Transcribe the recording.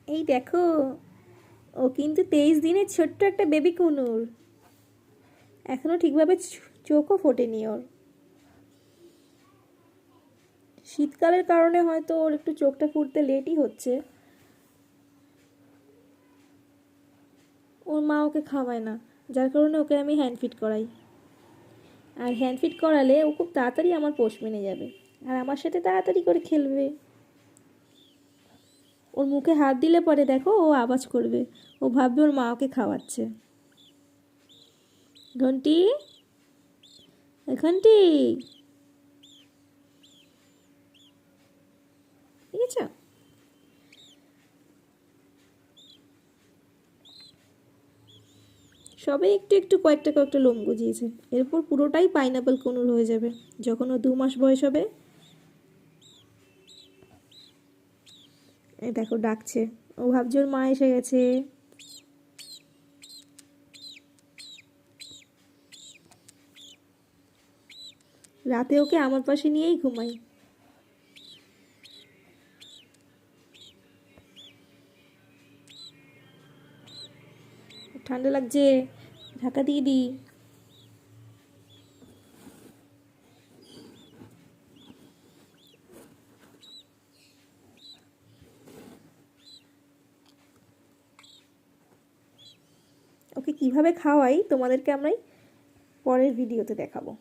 এই দেখো, ও কিন্তু 23 দিনের ছোট্ট একটা বেবি কুনুর, এখনো ঠিকভাবে চোখও ফোটেনি ওর। শীতকালের কারণে হয়তো ওর একটু চোখটা ফুটতে লেটই হচ্ছে। ওর মা ওকে খাওয়ায় না, যার কারণে ওকে আমি হ্যান্ড ফিড করাই। আর হ্যান্ড ফিড করালে ও খুব তাড়াতাড়ি আমার পোষ মেনে যাবে, আর আমার সাথে তাড়াতাড়ি করে খেলবে। ওর মুখে হাত দিলে পরে দেখো ও আওয়াজ করবে, ও ভাববে ওর মা ওকে খাওয়াচ্ছে। ঘন্টি, ঘন্টি, ঠিক আছে। সবে একটু একটু কয়েকটা কয়েকটা লোম গজিয়েছে, এরপর পুরোটাই পাইনাপেল কনুর হয়ে যাবে যখন ও 2 মাস বয়স হবে। এই দেখো ডাকছে, ও ভাবছে ওর মা এসে গেছে। রাতে ওকে আমার পাশে নিয়েই ঘুমাই। ঠান্ডা লাগছে, ঢাকা দিয়ে দিই। ওকে কিভাবে খাওয়াই তোমাদেরকে আমরা পরের ভিডিওতে দেখাবো।